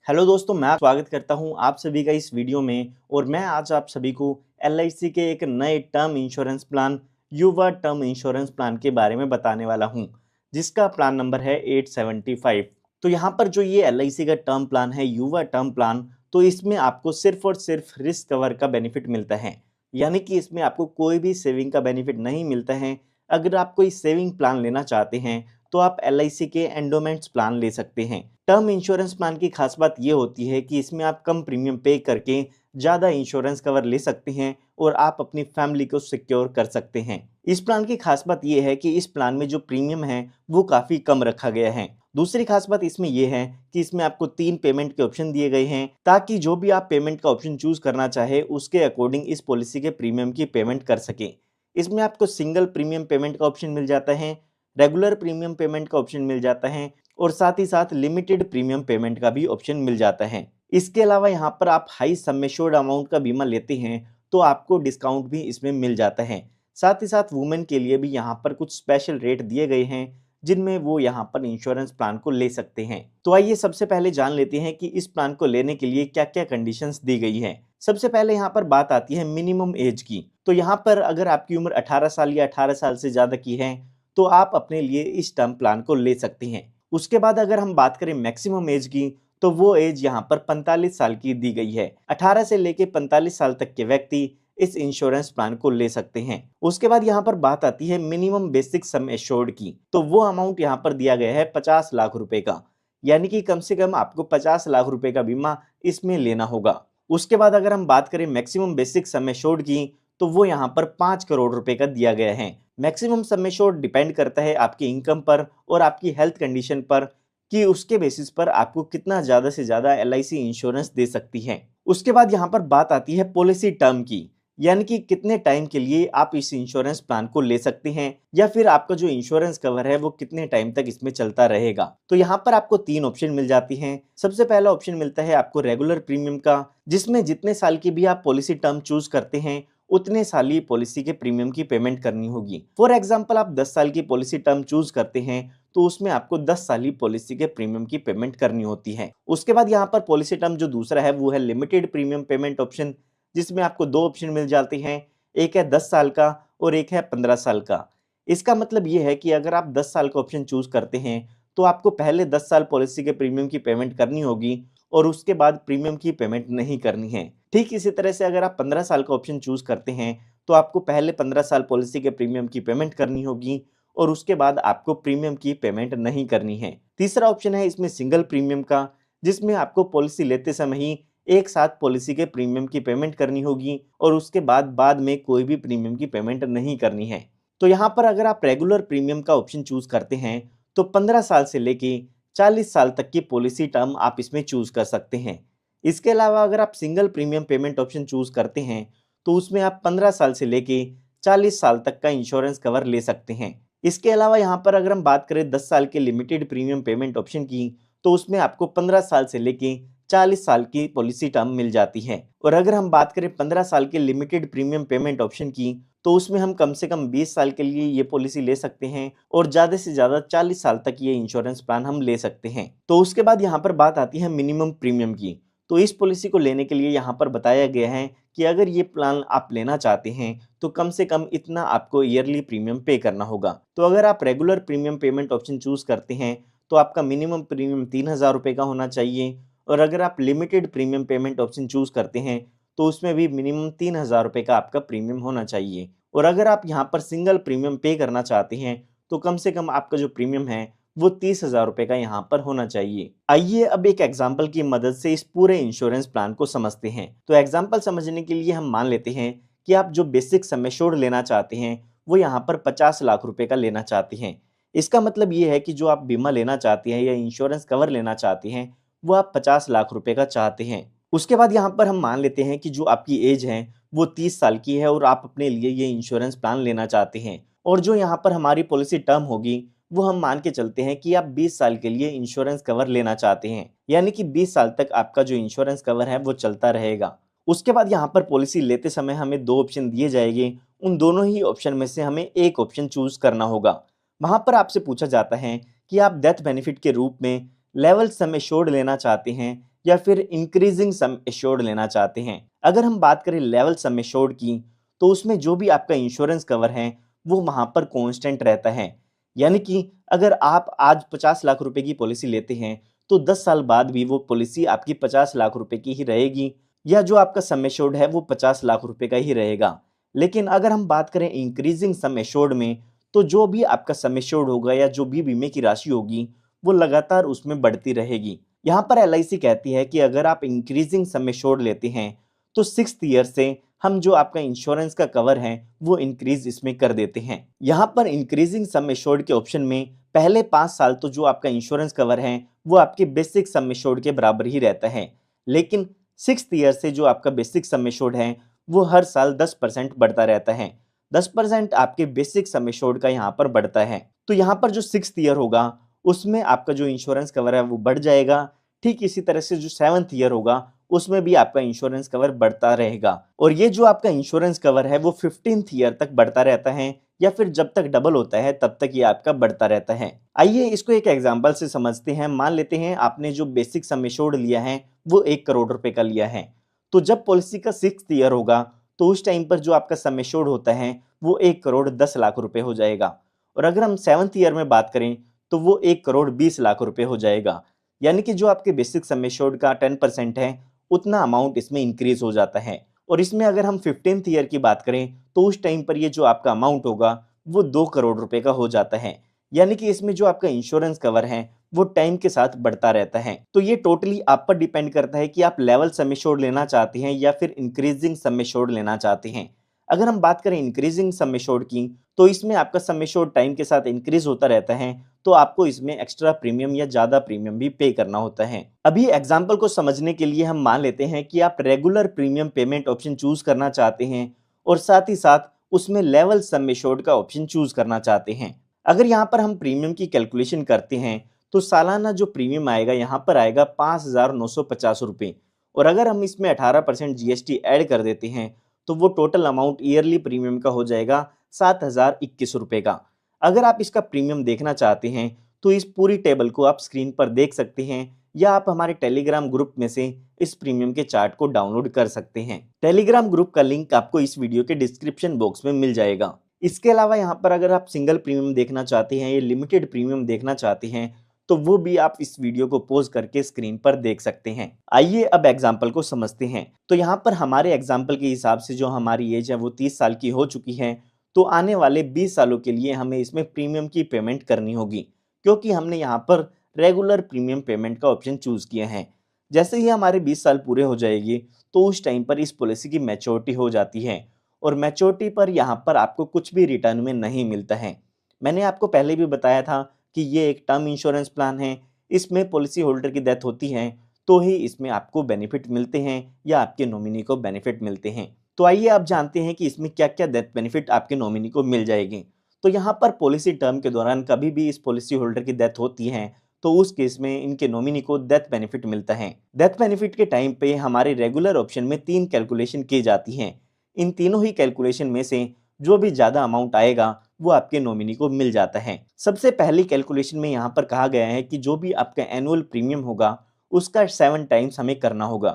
Hello दोस्तों, मैं स्वागत करता हूं आप सभी का इस वीडियो में। और मैं आज आप सभी को एलआईसी के एक नए टर्म इंश्योरेंस प्लान युवा टर्म इंश्योरेंस प्लान के बारे में बताने वाला हूं, जिसका प्लान नंबर है 875। तो यहां पर जो ये एलआईसी का टर्म प्लान है युवा टर्म प्लान, तो इसमें आपको सिर्फ और सिर्फ रिस्क कवर का बेनिफिट मिलता है, यानी कि इसमें आपको कोई भी सेविंग का बेनिफिट नहीं मिलता है। अगर आप कोई सेविंग प्लान लेना चाहते हैं तो आप एलआईसी के एंडोमेंट्स प्लान ले सकते हैं। टर्म इंश्योरेंस प्लान की खास बात ये होती है कि इसमें आप कम प्रीमियम पे करके ज़्यादा इंश्योरेंस कवर ले सकते हैं और आप अपनी फैमिली को सिक्योर कर सकते हैं। इस प्लान की खास बात ये है कि इस प्लान में जो प्रीमियम है वो काफ़ी कम रखा गया है। दूसरी खास बात इसमें यह है कि इसमें आपको 3 पेमेंट के ऑप्शन दिए गए हैं, ताकि जो भी आप पेमेंट का ऑप्शन चूज करना चाहे उसके अकॉर्डिंग इस पॉलिसी के प्रीमियम की पेमेंट कर सके। इसमें आपको सिंगल प्रीमियम पेमेंट का ऑप्शन मिल जाता है, रेगुलर प्रीमियम पेमेंट का ऑप्शन मिल जाता है और साथ ही साथ लिमिटेड प्रीमियम पेमेंट का भी ऑप्शन मिल जाता है। इसके अलावा यहाँ पर आप हाई सम एश्योर्ड अमाउंट का बीमा लेते हैं तो आपको डिस्काउंट भी इसमें मिल जाता है। साथ ही साथ वुमेन के लिए भी यहाँ पर कुछ स्पेशल रेट दिए गए हैं, जिनमें वो यहाँ पर इंश्योरेंस प्लान को ले सकते हैं। तो आइए सबसे पहले जान लेते हैं कि इस प्लान को लेने के लिए क्या क्या कंडीशंस दी गई है। सबसे पहले यहाँ पर बात आती है मिनिमम एज की। तो यहाँ पर अगर आपकी उम्र 18 साल या 18 साल से ज़्यादा की है तो आप अपने लिए इस टर्म प्लान को ले सकते हैं। उसके बाद अगर हम बात करें मैक्सिमम एज की, तो वो एज यहाँ पर 45 साल की दी गई है। 18 से लेके 45 साल तक के व्यक्ति इस इंश्योरेंस प्लान को ले सकते हैं। उसके बाद यहाँ पर बात आती है मिनिमम बेसिक सम एश्योर्ड की। तो वो अमाउंट यहाँ पर दिया गया है 50 लाख रुपए का, यानी कि कम से कम आपको 50 लाख रुपए का बीमा इसमें लेना होगा। उसके बाद अगर हम बात करें मैक्सिमम बेसिक सम एश्योर्ड की, तो वो यहाँ पर 5 करोड़ रुपए का दिया गया है। मैक्सिमम सम एश्योर्ड डिपेंड करता है आपकी इनकम पर और आपकी हेल्थ कंडीशन पर, कि उसके बेसिस पर आपको कितना ज़्यादा से ज़्यादा एलआईसी इंश्योरेंस दे सकती है। उसके बाद यहाँ पर बात आती है पॉलिसी टर्म की, यानी कि कितने टाइम के लिए आप इस इंश्योरेंस प्लान को ले सकते हैं, या फिर आपका जो इंश्योरेंस कवर है वो कितने टाइम तक इसमें चलता रहेगा। तो यहाँ पर आपको 3 ऑप्शन मिल जाती हैं। सबसे पहला ऑप्शन मिलता है आपको रेगुलर प्रीमियम का, जिसमें जितने साल की भी आप पॉलिसी टर्म चूज करते हैं उतने साल ही पॉलिसी के प्रीमियम की पेमेंट करनी होगी। फॉर एग्जाम्पल आप 10 साल की पॉलिसी टर्म चूज करते हैं तो उसमें आपको 10 साल ही पॉलिसी के प्रीमियम की पेमेंट करनी होती है। उसके बाद यहाँ पर पॉलिसी टर्म जो दूसरा है वो है लिमिटेड प्रीमियम पेमेंट ऑप्शन, जिसमें आपको 2 ऑप्शन मिल जाते हैं। एक है 10 साल का और एक है 15 साल का। इसका मतलब ये है कि अगर आप 10 साल का ऑप्शन चूज करते हैं तो आपको पहले 10 साल पॉलिसी के प्रीमियम की पेमेंट करनी होगी और उसके बाद प्रीमियम की पेमेंट नहीं करनी है। ठीक इसी तरह से अगर आप 15 साल का ऑप्शन चूज करते हैं तो आपको पहले 15 साल पॉलिसी के प्रीमियम की पेमेंट करनी होगी और उसके बाद आपको प्रीमियम की पेमेंट नहीं करनी है। तीसरा ऑप्शन है इसमें सिंगल प्रीमियम का, जिसमें आपको पॉलिसी लेते समय ही एक साथ पॉलिसी के प्रीमियम की पेमेंट करनी होगी और उसके बाद में कोई भी प्रीमियम की पेमेंट नहीं करनी है। तो यहाँ पर अगर आप रेगुलर प्रीमियम का ऑप्शन चूज करते हैं तो 15 साल से लेके 40 साल तक की पॉलिसी टर्म आप इसमें चूज कर सकते हैं। इसके अलावा अगर आप single premium payment option choose करते हैं तो उसमें आप 15 साल से लेके 40 साल तक का इंश्योरेंस कवर ले सकते हैं। इसके अलावा यहाँ पर अगर हम बात करें 10 साल के लिमिटेड प्रीमियम पेमेंट ऑप्शन की, तो उसमें आपको 15 साल से लेके 40 साल की पॉलिसी टर्म मिल जाती है। और अगर हम बात करें 15 साल के लिमिटेड प्रीमियम पेमेंट ऑप्शन की, तो उसमें हम कम से कम 20 साल के लिए ये पॉलिसी ले सकते हैं और ज़्यादा से ज़्यादा 40 साल तक ये इंश्योरेंस प्लान हम ले सकते हैं। तो उसके बाद यहाँ पर बात आती है मिनिमम प्रीमियम की। तो इस पॉलिसी को लेने के लिए यहाँ पर बताया गया है कि अगर ये प्लान आप लेना चाहते हैं तो कम से कम इतना आपको ईयरली प्रीमियम पे करना होगा। तो अगर आप regular premium payment option choose करते हैं तो आपका मिनिमम प्रीमियम 3,000 रुपये का होना चाहिए, और अगर आप limited premium payment option choose करते हैं तो उसमें भी मिनिमम 3,000 रुपये का आपका प्रीमियम होना चाहिए। और अगर आप यहाँ पर सिंगल प्रीमियम पे करना चाहते हैं तो कम से कम आपका जो प्रीमियम है वो 30,000 रुपये का यहाँ पर होना चाहिए। आइए अब एक एग्जाम्पल की मदद से इस पूरे इंश्योरेंस प्लान को समझते हैं। तो एग्जाम्पल समझने के लिए हम मान लेते हैं कि आप जो बेसिक सम एश्योर्ड लेना चाहते हैं वो यहाँ पर 50 लाख रुपए का लेना चाहते हैं। इसका मतलब ये है कि जो आप बीमा लेना चाहते हैं या इंश्योरेंस कवर लेना चाहते हैं वो आप 50 लाख रुपए का चाहते हैं। उसके बाद यहाँ पर हम मान लेते हैं कि जो आपकी एज है वो 30 साल की है और आप अपने लिए ये इंश्योरेंस प्लान लेना चाहते हैं। और जो यहाँ पर हमारी पॉलिसी टर्म होगी वो हम मान के चलते हैं कि आप 20 साल के लिए इंश्योरेंस कवर लेना चाहते हैं, यानी कि 20 साल तक आपका जो इंश्योरेंस कवर है वो चलता रहेगा। उसके बाद यहाँ पर पॉलिसी लेते समय हमें 2 ऑप्शन दिए जाएंगे। उन दोनों ही ऑप्शन में से हमें एक ऑप्शन चूज करना होगा। वहां पर आपसे पूछा जाता है कि आप डेथ बेनिफिट के रूप में लेवल सम एश्योर्ड लेना चाहते हैं या फिर इंक्रीजिंग सम एश्योर्ड लेना चाहते हैं। अगर हम बात करें लेवल सम एश्योर्ड की, तो उसमें जो भी आपका इंश्योरेंस कवर है वो वहां पर कांस्टेंट रहता है। यानी कि अगर आप आज 50 लाख रुपए की पॉलिसी लेते हैं तो 10 साल बाद भी वो पॉलिसी आपकी 50 लाख रुपए की ही रहेगी, या जो आपका सम एश्योर्ड है वो 50 लाख रुपए का ही रहेगा। लेकिन अगर हम बात करें इंक्रीजिंग सम एश्योर्ड में, तो जो भी आपका सम एश्योर्ड होगा या जो भी बीमे की राशि होगी वो लगातार उसमें बढ़ती रहेगी। यहाँ पर एलआईसी कहती है कि अगर आप इंक्रीजिंग सम एश्योर्ड लेते हैं तो 6th ईयर से हम जो आपका इंश्योरेंस का कवर है वो इंक्रीज इसमें कर देते हैं। यहाँ पर इंक्रीजिंग सम एश्योर्ड के ऑप्शन में पहले 5 साल तो जो आपका इंश्योरेंस कवर है वो आपके बेसिक सम एश्योर्ड के बराबर ही रहता है, लेकिन 6th ईयर से जो आपका बेसिक सम एश्योर्ड है वो हर साल 10% बढ़ता रहता है। 10% आपके बेसिक सम एश्योर्ड का यहाँ पर बढ़ता है। तो यहाँ पर जो 6th ईयर होगा उसमें आपका जो इंश्योरेंस कवर है वो बढ़ जाएगा। ठीक इसी तरह से जो 7th ईयर होगा उसमें भी आपका इंश्योरेंस कवर बढ़ता रहेगा, और ये जो आपका इंश्योरेंस कवर है वो 15th ईयर तक बढ़ता रहता है, या फिर जब तक डबल होता है तब तक ये आपका बढ़ता रहता है। आइए इसको एक एग्जांपल से समझते हैं। मान लेते हैं आपने जो बेसिक सम एश्योर्ड लिया है वो 1 करोड़ रुपए का लिया है। तो जब पॉलिसी का 6th ईयर होगा तो उस टाइम पर जो आपका सम एश्योर्ड होता है वो 1 करोड़ 10 लाख रुपए हो जाएगा। और अगर हम 7th ईयर में बात करें तो वो 1 करोड़ 20 लाख रुपए हो जाएगा। यानी कि जो आपके बेसिक सम एश्योर्ड का 10% है उतना अमाउंट इसमें इंक्रीज हो जाता है। और इसमें अगर हम 15th ईयर की बात करें तो उस टाइम पर ये जो आपका अमाउंट होगा वो 2 करोड़ रुपए का हो जाता है। यानी कि इसमें जो आपका इंश्योरेंस कवर है वो टाइम के साथ बढ़ता रहता है। तो ये टोटली आप पर डिपेंड करता है कि आप लेवल सम एश्योर्ड लेना चाहते हैं या फिर इंक्रीजिंग सम एश्योर्ड लेना चाहते हैं। अगर हम बात करें इंक्रीजिंग सम एश्योर्ड की, तो इसमें आपका सम एश्योर्ड टाइम के साथ इंक्रीज होता रहता है, तो आपको इसमें एक्स्ट्रा प्रीमियम या ज्यादा प्रीमियम भी पे करना होता है। अभी एग्जांपल को समझने के लिए हम मान लेते हैं कि आप regular premium payment option choose करना चाहते हैं और साथ ही साथ उसमें लेवल सम एश्योर्ड का ऑप्शन चूज करना चाहते हैं। अगर यहाँ पर हम प्रीमियम की कैलकुलेशन करते हैं तो सालाना जो प्रीमियम आएगा यहाँ पर आएगा 5,950 रुपये, और अगर हम इसमें 18% जीएसटी ऐड कर देते हैं तो वो टोटल अमाउंट ईयरली प्रीमियम का हो जाएगा 7,021 रुपये का। अगर आप इसका प्रीमियम देखना चाहते हैं तो इस पूरी टेबल को आप स्क्रीन पर देख सकते हैं, या आप हमारे टेलीग्राम ग्रुप में से इस प्रीमियम के चार्ट को डाउनलोड कर सकते हैं। टेलीग्राम ग्रुप का लिंक आपको इस वीडियो के डिस्क्रिप्शन बॉक्स में मिल जाएगा। इसके अलावा यहाँ पर अगर आप सिंगल प्रीमियम देखना चाहते हैं या लिमिटेड प्रीमियम देखना चाहते हैं तो वो भी आप इस वीडियो को पॉज करके स्क्रीन पर देख सकते हैं। आइए अब एग्जाम्पल को समझते हैं। तो यहाँ पर हमारे एग्जाम्पल के हिसाब से जो हमारी एज है वो 30 साल की हो चुकी है, तो आने वाले 20 सालों के लिए हमें इसमें प्रीमियम की पेमेंट करनी होगी, क्योंकि हमने यहाँ पर रेगुलर प्रीमियम पेमेंट का ऑप्शन चूज किया है। जैसे ही हमारे 20 साल पूरे हो जाएगी तो उस टाइम पर इस पॉलिसी की मैच्योरिटी हो जाती है, और मैच्योरिटी पर यहाँ पर आपको कुछ भी रिटर्न में नहीं मिलता है। मैंने आपको पहले भी बताया था कि ये एक टर्म इंश्योरेंस प्लान है। इसमें पॉलिसी होल्डर की डेथ होती है तो ही इसमें आपको बेनिफिट मिलते हैं या आपके नॉमिनी को बेनिफिट मिलते हैं। तो आइए आप जानते हैं कि इसमें क्या क्या डेथ बेनिफिट आपके नॉमिनी को मिल जाएगी। तो यहाँ पर पॉलिसी टर्म के दौरान कभी भी इस पॉलिसी होल्डर की डेथ होती है तो उस केस में इनके नॉमिनी को डेथ बेनिफिट मिलता है। डेथ बेनिफिट के टाइम पे हमारे रेगुलर ऑप्शन में 3 कैलकुलेशन की जाती हैं। इन तीनों ही कैलकुलेशन में से जो भी ज्यादा अमाउंट आएगा वो आपके नॉमिनी को मिल जाता है। सबसे पहली कैलकुलेशन में यहाँ पर कहा गया है कि जो भी आपका एनुअल प्रीमियम होगा उसका 7 टाइम्स हमें करना होगा।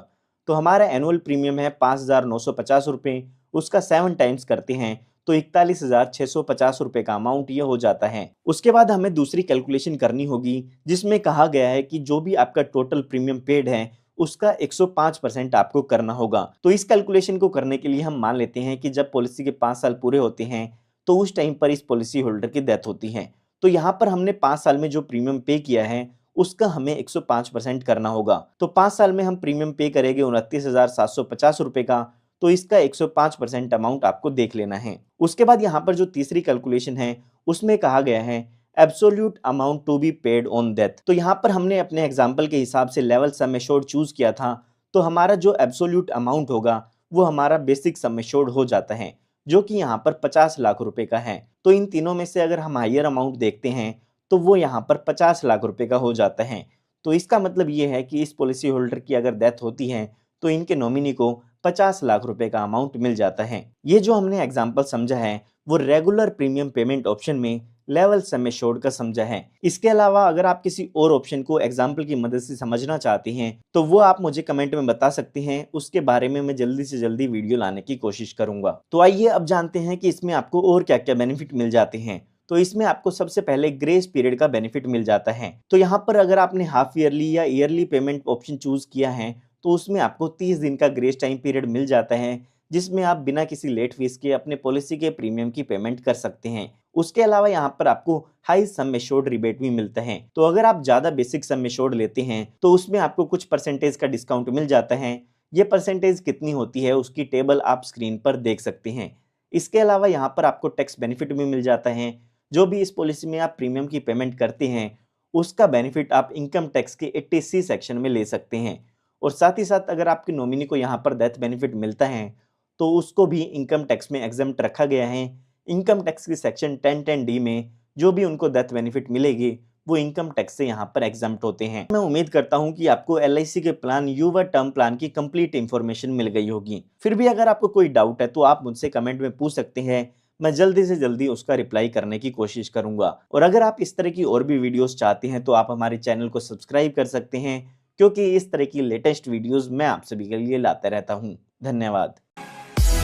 तो हमारा एनुअल प्रीमियम है 5,950 रुपये, उसका 7 टाइम्स करते हैं तो 41,650 रुपये का अमाउंट ये हो जाता है। उसके बाद हमें दूसरी कैलकुलेशन करनी होगी जिसमें कहा गया है कि जो भी आपका टोटल प्रीमियम पेड है उसका 105% आपको करना होगा। तो इस कैलकुलेशन को करने के लिए हम मान लेते हैं कि जब पॉलिसी के 5 साल पूरे होते हैं तो उस टाइम पर इस पॉलिसी होल्डर की डेथ होती है। तो यहाँ पर हमने 5 साल में जो प्रीमियम पे किया है उसका हमें 105% करना होगा। तो 5 साल में हम प्रीमियम पे करेंगे 29,750 रुपये का, तो इसका 105% अमाउंट आपको देख लेना है। उसके बाद यहाँ पर जो तीसरी कैलकुलेशन है उसमें कहा गया है absolute amount to be paid on death. तो यहाँ पर हमने अपने एग्जाम्पल के हिसाब से लेवल सम एश्योर्ड चूज किया था, तो हमारा जो एब्सोल्यूट अमाउंट होगा वो हमारा बेसिक सम एश्योर्ड हो जाता है, जो कि यहाँ पर 50 लाख रुपए का है। तो इन तीनों में से अगर हम हायर अमाउंट देखते हैं तो वो यहाँ पर 50 लाख रुपए का हो जाता है। तो इसका मतलब ये है कि इस पॉलिसी होल्डर की अगर डेथ होती है तो इनके नॉमिनी को 50 लाख रुपए का अमाउंट मिल जाता है। ये जो हमने एग्जाम्पल समझा है वो रेगुलर प्रीमियम पेमेंट ऑप्शन में लेवल सम एश्योर्ड का समझा है। इसके अलावा अगर आप किसी और ऑप्शन को एग्जाम्पल की मदद से समझना चाहते हैं तो वो आप मुझे कमेंट में बता सकते हैं, उसके बारे में मैं जल्दी से जल्दी वीडियो लाने की कोशिश करूंगा। तो आइए अब जानते हैं कि इसमें आपको और क्या क्या बेनिफिट मिल जाते हैं। तो इसमें आपको सबसे पहले ग्रेस पीरियड का बेनिफिट मिल जाता है। तो यहाँ पर अगर आपने हाफ ईयरली या ईयरली पेमेंट ऑप्शन चूज किया है तो उसमें आपको 30 दिन का ग्रेस टाइम पीरियड मिल जाता है, जिसमें आप बिना किसी लेट फीस के अपने पॉलिसी के प्रीमियम की पेमेंट कर सकते हैं। उसके अलावा यहाँ पर आपको हाई सम एश्योर्ड रिबेट भी मिलता है। तो अगर आप ज्यादा बेसिक सम एश्योर्ड लेते हैं तो उसमें आपको कुछ परसेंटेज का डिस्काउंट मिल जाता है। ये परसेंटेज कितनी होती है उसकी टेबल आप स्क्रीन पर देख सकते हैं। इसके अलावा यहाँ पर आपको टैक्स बेनिफिट भी मिल जाता है। जो भी इस पॉलिसी में आप प्रीमियम की पेमेंट करते हैं उसका बेनिफिट आप इनकम टैक्स के 80C सेक्शन में ले सकते हैं। और साथ ही साथ अगर आपके नॉमिनी को यहाँ पर डेथ बेनिफिट मिलता है तो उसको भी इनकम टैक्स में एग्जम्प्ट रखा गया है। इनकम टैक्स की सेक्शन 1010D में जो भी उनको डेथ बेनिफिट मिलेगी वो इनकम टैक्स से यहाँ पर एग्जम्प्ट होते हैं। मैं उम्मीद करता हूँ कि आपको LIC के प्लान युवा टर्म प्लान की कंप्लीट इंफॉर्मेशन मिल गई होगी। फिर भी अगर आपको कोई डाउट है तो आप मुझसे कमेंट में पूछ सकते हैं, मैं जल्दी से जल्दी उसका रिप्लाई करने की कोशिश करूंगा। और अगर आप इस तरह की और भी वीडियोस चाहते हैं तो आप हमारे चैनल को सब्सक्राइब कर सकते हैं, क्योंकि इस तरह की लेटेस्ट वीडियोस मैं आप सभी के लिए लाता रहता हूं। धन्यवाद।